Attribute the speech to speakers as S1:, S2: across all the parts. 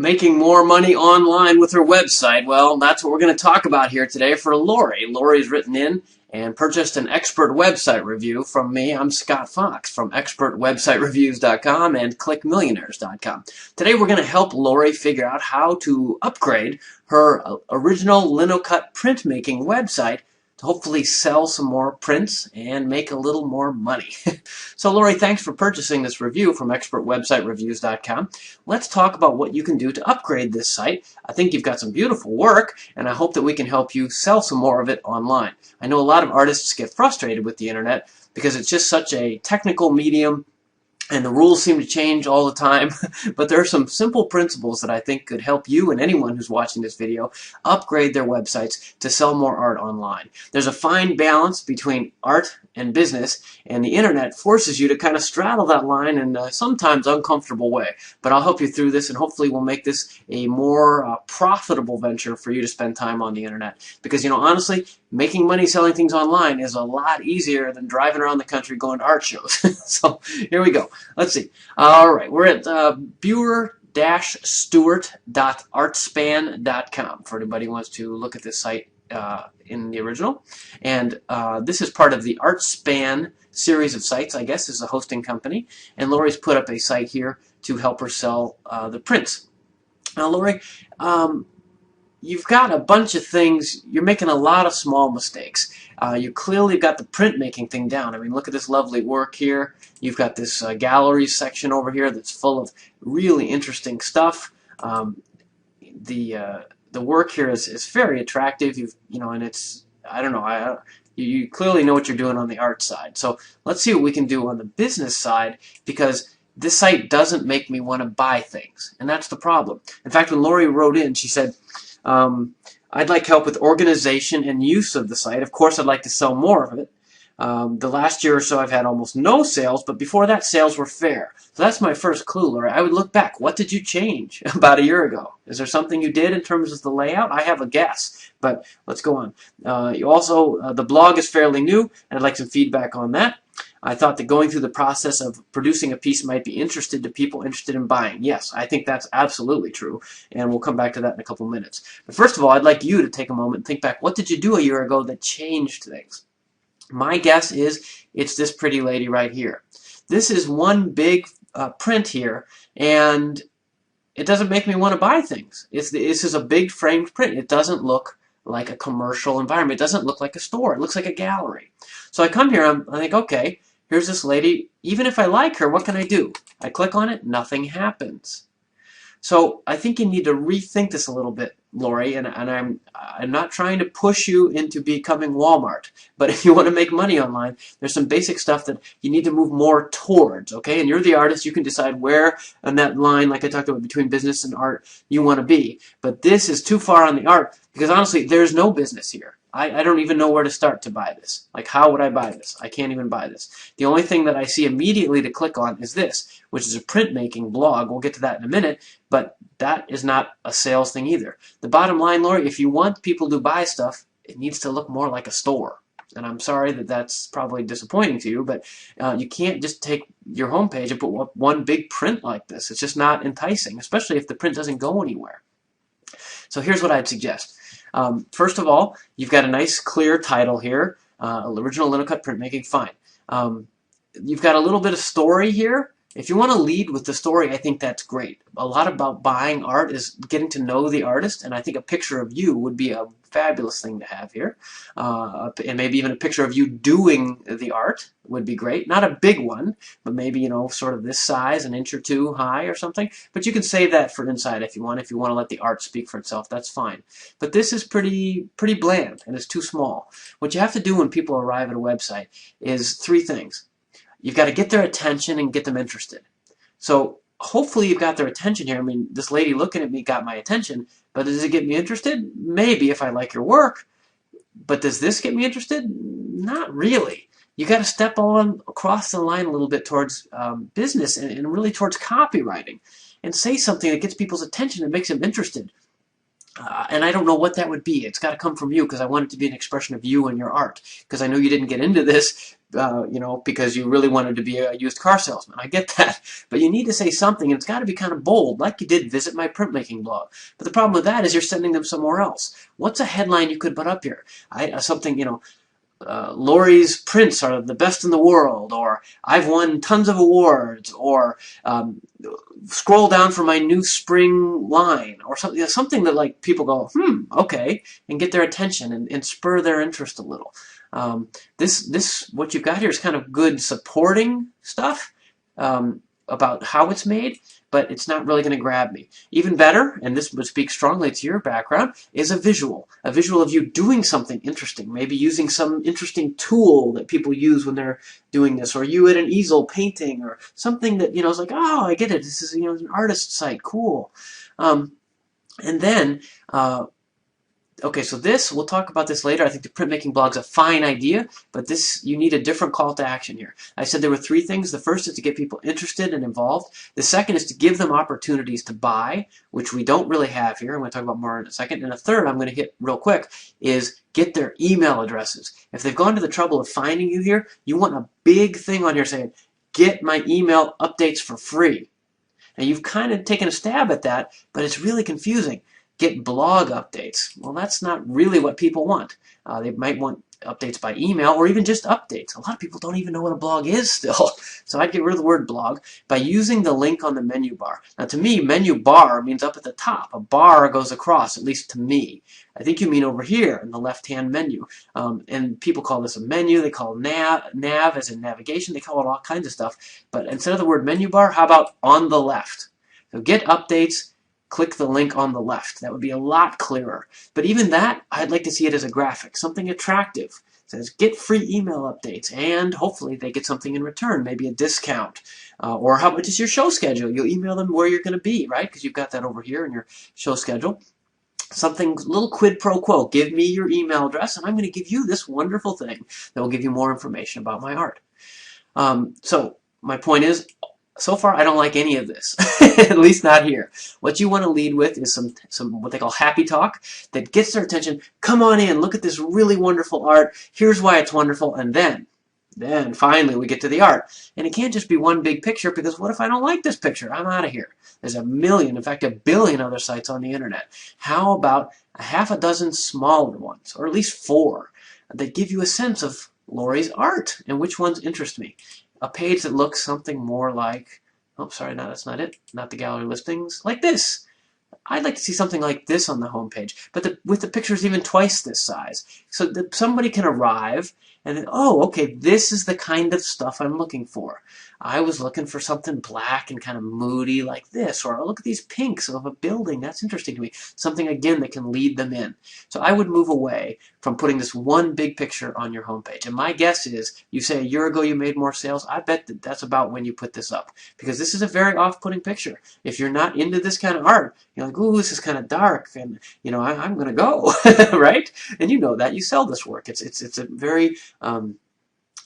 S1: Making more money online with her website. Well, that's what we're going to talk about here today for Lori. Lori's written in and purchased an expert website review from me. I'm Scott Fox from expertwebsitereviews.com and clickmillionaires.com. Today we're going to help Lori figure out how to upgrade her original linocut printmaking website to hopefully sell some more prints and make a little more money. So Lori, thanks for purchasing this review from expertwebsitereviews.com. Let's talk about what you can do to upgrade this site. I think you've got some beautiful work, and I hope that we can help you sell some more of it online. I know a lot of artists get frustrated with the internet because it's just such a technical medium, and the rules seem to change all the time, but there are some simple principles that I think could help you and anyone who's watching this video upgrade their websites to sell more art online. There's a fine balance between art and business, and the internet forces you to kind of straddle that line in a sometimes uncomfortable way. But I'll help you through this, and hopefully we'll make this a more profitable venture for you to spend time on the internet. Because, you know, honestly, making money selling things online is a lot easier than driving around the country going to art shows. So here we go. Let's see. All right, we're at Buer-Stewart.artspan.com for anybody who wants to look at this site in the original. And this is part of the Artspan series of sites, I guess, is a hosting company. And Lori's put up a site here to help her sell the prints. Now, Lori, you've got a bunch of things. You're making a lot of small mistakes. You clearly got the printmaking thing down. I mean, look at this lovely work here. You've got this galleries section over here that's full of really interesting stuff. The work here is very attractive. And it's, I don't know, you clearly know what you're doing on the art side. So let's see what we can do on the business side, because this site doesn't make me want to buy things, and that's the problem. In fact, when Lori wrote in, she said, I'd like help with organization and use of the site. Of course, I'd like to sell more of it. The last year or so, I've had almost no sales, but before that, sales were fair. So that's my first clue, Lori. I would look back. What did you change about a year ago? Is there something you did in terms of the layout? I have a guess, but let's go on. The blog is fairly new, and I'd like some feedback on that. I thought that going through the process of producing a piece might be interested to people interested in buying. Yes, I think that's absolutely true, and we'll come back to that in a couple minutes. But first of all, I'd like you to take a moment and think back. What did you do a year ago that changed things? My guess is it's this pretty lady right here. This is one big print here, and it doesn't make me want to buy things. This is a big framed print. It doesn't look like a commercial environment. It doesn't look like a store. It looks like a gallery. So I come here, I think, okay, here's this lady. Even if I like her, what can I do? I click on it, nothing happens. So I think you need to rethink this a little bit, Lori, and I'm not trying to push you into becoming Walmart, but if you want to make money online, there's some basic stuff that you need to move more towards, okay? And you're the artist, you can decide where on that line, like I talked about, between business and art, you want to be. But this is too far on the art, because honestly, there's no business here. I don't even know where to start to buy this. Like, how would I buy this? I can't even buy this. The only thing that I see immediately to click on is this, which is a printmaking blog. We'll get to that in a minute, but that is not a sales thing either. The bottom line, Lori, if you want people to buy stuff, it needs to look more like a store. And I'm sorry that that's probably disappointing to you, but you can't just take your homepage and put one big print like this. It's just not enticing, especially if the print doesn't go anywhere. So here's what I'd suggest. First of all, you've got a nice clear title here, original linocut printmaking, fine. You've got a little bit of story here. If you want to lead with the story, I think that's great. A lot about buying art is getting to know the artist, and I think a picture of you would be a fabulous thing to have here. And maybe even a picture of you doing the art would be great. Not a big one, but maybe, you know, sort of this size, an inch or two high or something. But you can save that for inside if you want. If you want to let the art speak for itself, that's fine. But this is pretty bland, and it's too small. What you have to do when people arrive at a website is three things. You've got to get their attention and get them interested. So hopefully you've got their attention here. I mean, this lady looking at me got my attention, but does it get me interested? Maybe if I like your work. But does this get me interested? Not really. You got to step on across the line a little bit towards business and really towards copywriting, and say something that gets people's attention and makes them interested. And I don't know what that would be. It's got to come from you because I want it to be an expression of you and your art. Because I know you didn't get into this, because you really wanted to be a used car salesman. I get that. But you need to say something, and it's got to be kind of bold, like you did visit my printmaking blog. But the problem with that is you're sending them somewhere else. What's a headline you could put up here? Something, Lori's prints are the best in the world, or I've won tons of awards, or scroll down for my new spring line, or something that like people go, okay, and get their attention and spur their interest a little. This what you've got here is kind of good supporting stuff about how it's made, but it's not really going to grab me. Even better, and this would speak strongly to your background, is a visual of you doing something interesting, maybe using some interesting tool that people use when they're doing this, or you at an easel painting, or something that, is like, oh, I get it, this is, an artist site, cool. And then, okay, so this, we'll talk about this later. I think the printmaking blog's a fine idea, but you need a different call to action here. I said there were 3 things. The first is to get people interested and involved. The second is to give them opportunities to buy, which we don't really have here. I'm going to talk about more in a second. And the third I'm going to hit real quick is get their email addresses. If they've gone to the trouble of finding you here, you want a big thing on here saying, get my email updates for free. Now you've kind of taken a stab at that, but it's really confusing. Get blog updates. Well, that's not really what people want. They might want updates by email or even just updates. A lot of people don't even know what a blog is still. So I'd get rid of the word blog by using the link on the menu bar. Now to me, menu bar means up at the top. A bar goes across, at least to me. I think you mean over here in the left-hand menu. And people call this a menu. They call nav as in navigation. They call it all kinds of stuff. But instead of the word menu bar, how about on the left? So get updates. Click the link on the left. That would be a lot clearer. But even that, I'd like to see it as a graphic, something attractive. It says, get free email updates, and hopefully they get something in return, maybe a discount. Or how about just your show schedule? You'll email them where you're going to be, right? Because you've got that over here in your show schedule. Something, little quid pro quo. Give me your email address, and I'm going to give you this wonderful thing that will give you more information about my art. So my point is, so far, I don't like any of this, at least not here. What you want to lead with is some what they call happy talk that gets their attention. Come on in, look at this really wonderful art. Here's why it's wonderful, and then finally we get to the art. And it can't just be one big picture, because what if I don't like this picture? I'm out of here. There's a million, in fact, 1 billion other sites on the internet. How about a half a dozen smaller ones, or at least 4, that give you a sense of Lori's art and which ones interest me? A page that looks something more like, oh, sorry, no, that's not it. Not the gallery listings. Like this. I'd like to see something like this on the homepage, but with the pictures even twice this size, so that somebody can arrive and then, oh, okay, this is the kind of stuff I'm looking for. I was looking for something black and kind of moody like this, or look at these pinks of a building. That's interesting to me. Something, again, that can lead them in. So I would move away from putting this one big picture on your homepage. And my guess is, you say a year ago you made more sales, I bet that's about when you put this up. Because this is a very off-putting picture. If you're not into this kind of art, you're like, ooh, this is kind of dark, and I'm going to go, right? And you know that. You sell this work. It's a very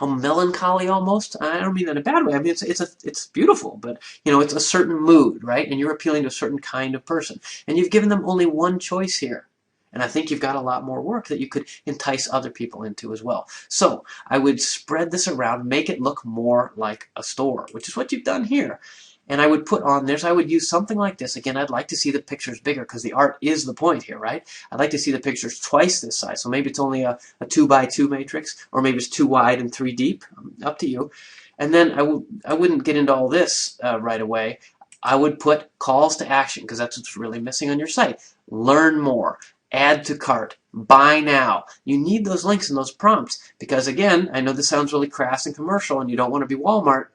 S1: melancholy almost. I don't mean that in a bad way. I mean it's beautiful, but it's a certain mood, right? And you're appealing to a certain kind of person. And you've given them only one choice here. And I think you've got a lot more work that you could entice other people into as well. So I would spread this around, make it look more like a store, which is what you've done here. And I would put on there, so I would use something like this. Again, I'd like to see the pictures bigger because the art is the point here, right? I'd like to see the pictures twice this size. So maybe it's only a 2x2 matrix, or maybe it's 2 wide and 3 deep. Up to you. And then I wouldn't get into all this right away. I would put calls to action because that's what's really missing on your site. Learn more. Add to cart. Buy now. You need those links and those prompts because, again, I know this sounds really crass and commercial and you don't want to be Walmart.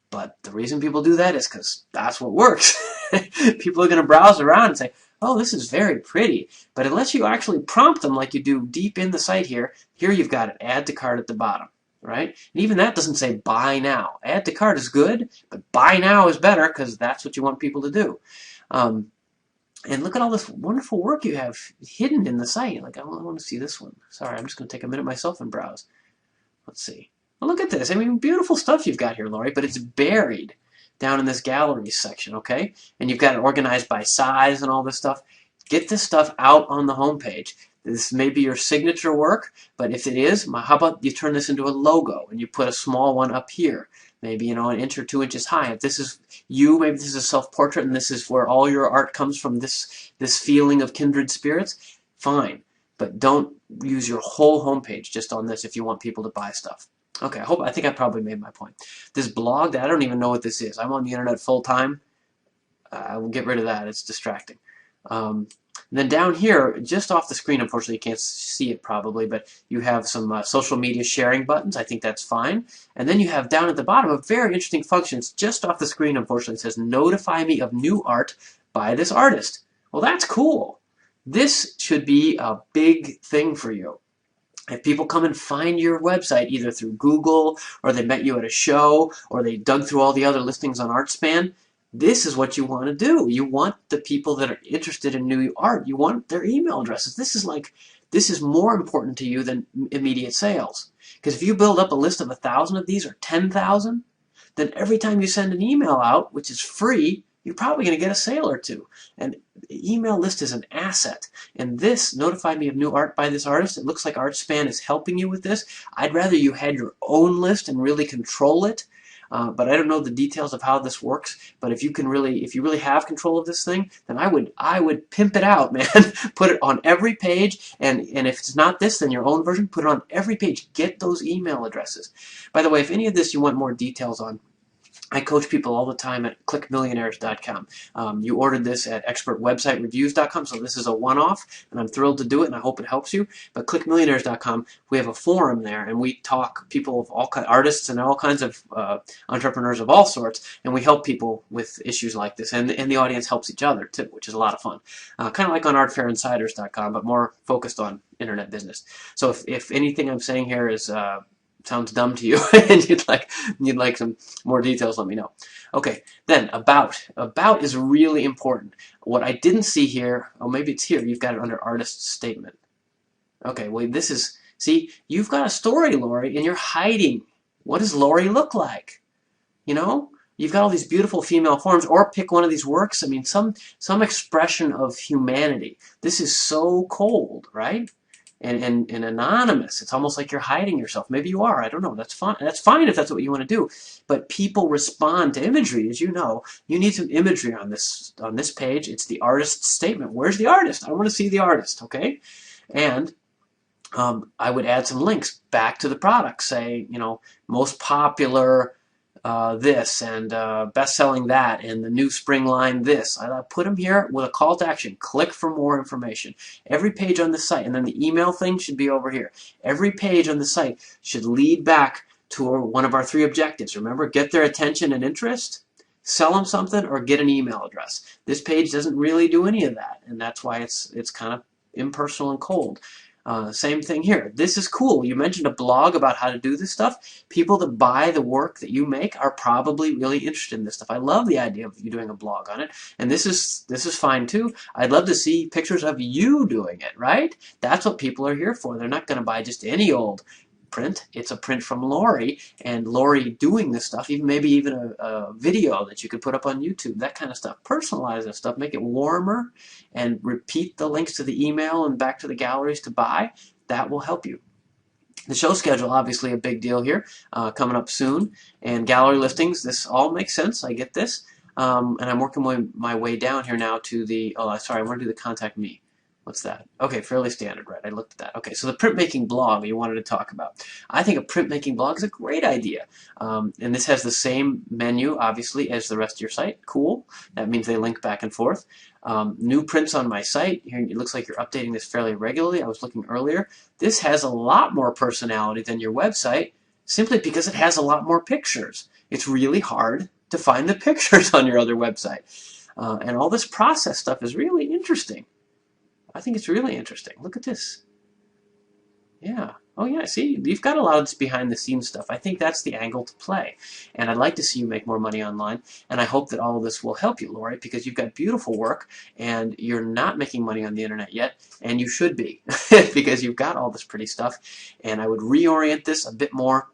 S1: But the reason people do that is because that's what works. People are going to browse around and say, oh, this is very pretty. But unless you actually prompt them like you do deep in the site here you've got it, add to cart at the bottom, right? And even that doesn't say buy now. Add to cart is good, but buy now is better because that's what you want people to do. And look at all this wonderful work you have hidden in the site. Like, I want to see this one. Sorry, I'm just going to take a minute myself and browse. Let's see. Well, look at this. I mean, beautiful stuff you've got here, Lori, but it's buried down in this galleries section, okay? And you've got it organized by size and all this stuff. Get this stuff out on the homepage. This may be your signature work, but if it is, how about you turn this into a logo and you put a small one up here, maybe, you know, an inch or 2 inches high. If this is you, maybe this is a self-portrait and this is where all your art comes from, this feeling of kindred spirits, fine. But don't use your whole homepage just on this if you want people to buy stuff. Okay, I think I probably made my point. This blog, I don't even know what this is. I'm on the internet full time. I will get rid of that. It's distracting. And then down here, just off the screen, unfortunately you can't see it probably, but you have some social media sharing buttons. I think that's fine. And then you have down at the bottom a very interesting function. It's just off the screen, unfortunately. It says, notify me of new art by this artist. Well, that's cool. This should be a big thing for you. If people come and find your website either through Google or they met you at a show or they dug through all the other listings on ArtSpan, this is what you want to do. You want the people that are interested in new art, you want their email addresses. This is more important to you than immediate sales. Because if you build up a list of 1,000 of these or 10,000, then every time you send an email out, which is free, you're probably going to get a sale or two. And the email list is an asset. And this, notify me of new art by this artist, it looks like ArtSpan is helping you with this. I'd rather you had your own list and really control it. But I don't know the details of how this works. But if you really have control of this thing, then I would pimp it out, man. Put it on every page, and if it's not this, then your own version. Put it on every page. Get those email addresses. By the way, if any of this you want more details on, I coach people all the time at clickmillionaires.com. You ordered this at expertwebsitereviews.com, so this is a one-off, and I'm thrilled to do it, and I hope it helps you. But clickmillionaires.com, we have a forum there, and we talk people of all kinds, artists and all kinds of entrepreneurs of all sorts, and we help people with issues like this, and the audience helps each other too, which is a lot of fun. Kind of like on artfairinsiders.com, but more focused on internet business. So if anything I'm saying here is sounds dumb to you and you'd like some more details, let me know. Okay, then about is really important. What I didn't see here, oh maybe it's here, you've got it under artist statement. Okay, well this is, see, you've got a story, Lori, and you're hiding. What does Lori look like? You know, you've got all these beautiful female forms, or pick one of these works. I mean, some expression of humanity. This is so cold, right? And anonymous. It's almost like you're hiding yourself. Maybe you are. I don't know. That's fine. That's fine if that's what you want to do. But people respond to imagery, as you know. You need some imagery on this page. It's the artist's statement. Where's the artist? I want to see the artist. Okay, and I would add some links back to the product. Say, you know, most popular this, and best-selling that, and the new spring line this. I put them here with a call to action. Click for more information. Every page on the site, and then the email thing should be over here. Every page on the site should lead back to one of our 3 objectives. Remember, get their attention and interest, sell them something, or get an email address. This page doesn't really do any of that, and that's why it's kind of impersonal and cold. Same thing here. This is cool. You mentioned a blog about how to do this stuff. People that buy the work that you make are probably really interested in this stuff. I love the idea of you doing a blog on it, and this is fine too. I'd love to see pictures of you doing it, right? That's what people are here for. They're not going to buy just any old print. It's a print from Lori, and Lori doing this stuff, maybe even a video that you could put up on YouTube, that kind of stuff. Personalize that stuff, make it warmer, and repeat the links to the email and back to the galleries to buy. That will help you. The show schedule, obviously a big deal here, coming up soon, and gallery listings. This all makes sense. I get this, and I'm working my way down here now to the, oh sorry, I want to do the contact me. What's that? Okay, fairly standard, right? I looked at that. Okay, so the printmaking blog you wanted to talk about. I think a printmaking blog is a great idea. And this has the same menu, obviously, as the rest of your site. Cool. That means they link back and forth. New prints on my site. Here, it looks like you're updating this fairly regularly. I was looking earlier. This has a lot more personality than your website, simply because it has a lot more pictures. It's really hard to find the pictures on your other website. And all this process stuff is really interesting. I think it's really interesting. Look at this. Yeah. Oh yeah, see, you've got a lot of this behind-the-scenes stuff. I think that's the angle to play. And I'd like to see you make more money online. And I hope that all of this will help you, Lori, because you've got beautiful work, and you're not making money on the internet yet, and you should be, because you've got all this pretty stuff. And I would reorient this a bit more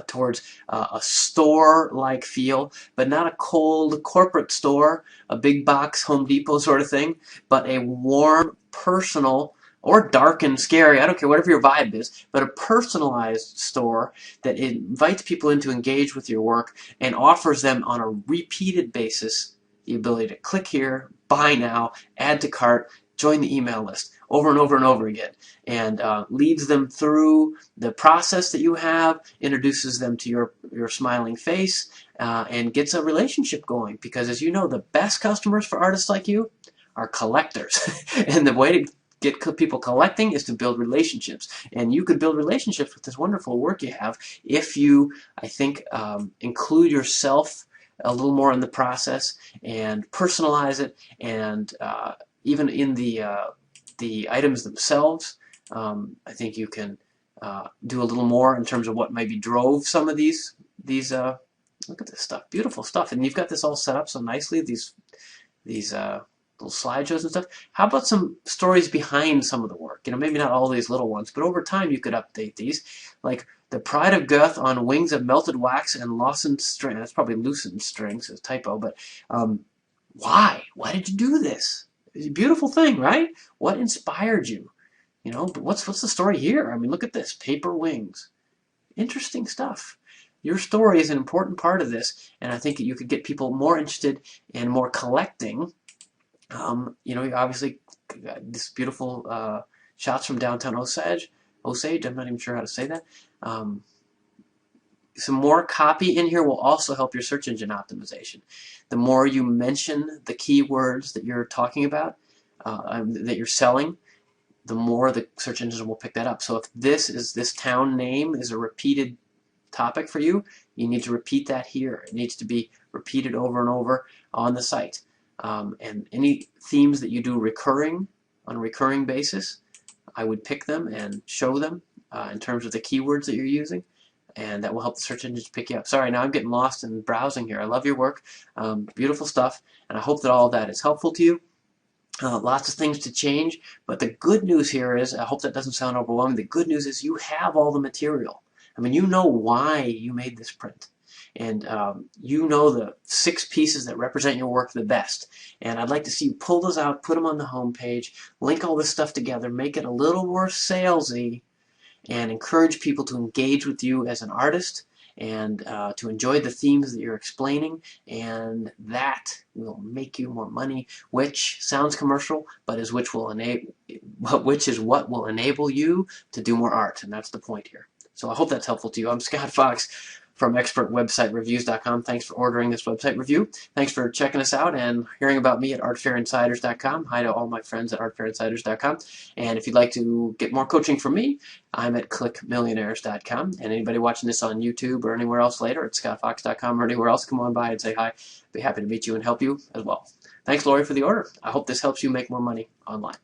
S1: towards a store-like feel, but not a cold corporate store, a big box Home Depot sort of thing, but a warm, personal, or dark and scary, I don't care, whatever your vibe is, but a personalized store that invites people in to engage with your work and offers them on a repeated basis the ability to click here, buy now, add to cart, join the email list over and over and over again, and leads them through the process that you have, introduces them to your smiling face, and gets a relationship going. Because as you know, the best customers for artists like you are collectors. And the way to get people collecting is to build relationships. And you could build relationships with this wonderful work you have if you, I think, include yourself a little more in the process and personalize it, and even in the items themselves, I think you can do a little more in terms of what maybe drove some of these. Look at this stuff, beautiful stuff, and you've got this all set up so nicely. These little slideshows and stuff. How about some stories behind some of the work? You know, maybe not all these little ones, but over time you could update these, like the Pride of Goethe on wings of melted wax and loosened string. That's probably loosened strings, it's a typo, but why? Why did you do this? It's a beautiful thing, right? What inspired you? You know, but what's the story here? I mean, look at this, paper wings. Interesting stuff. Your story is an important part of this, and I think you could get people more interested and more collecting. You know, obviously, this beautiful shots from downtown Osage. I'm not even sure how to say that. Some more copy in here will also help your search engine optimization. The more you mention the keywords that you're talking about, that you're selling, the more the search engines will pick that up. So if this town name is a repeated topic for you, you need to repeat that here. It needs to be repeated over and over on the site. And any themes that you do on a recurring basis, I would pick them and show them in terms of the keywords that you're using, and that will help the search engines pick you up. Sorry, now I'm getting lost in browsing here. I love your work. Beautiful stuff, and I hope that all of that is helpful to you. Lots of things to change, but the good news here is, I hope that doesn't sound overwhelming, the good news is you have all the material. I mean, you know why you made this print. And you know the 6 pieces that represent your work the best. And I'd like to see you pull those out, put them on the home page, link all this stuff together, make it a little more salesy, and encourage people to engage with you as an artist and to enjoy the themes that you're explaining, and that will make you more money, which sounds commercial, but is which is what will enable you to do more art, and that's the point here. So I hope that's helpful to you. I'm Scott Fox from expertwebsitereviews.com. Thanks for ordering this website review. Thanks for checking us out and hearing about me at artfairinsiders.com. Hi to all my friends at artfairinsiders.com. And if you'd like to get more coaching from me, I'm at clickmillionaires.com. And anybody watching this on YouTube or anywhere else later at scottfox.com or anywhere else, come on by and say hi. I'd be happy to meet you and help you as well. Thanks, Lori, for the order. I hope this helps you make more money online.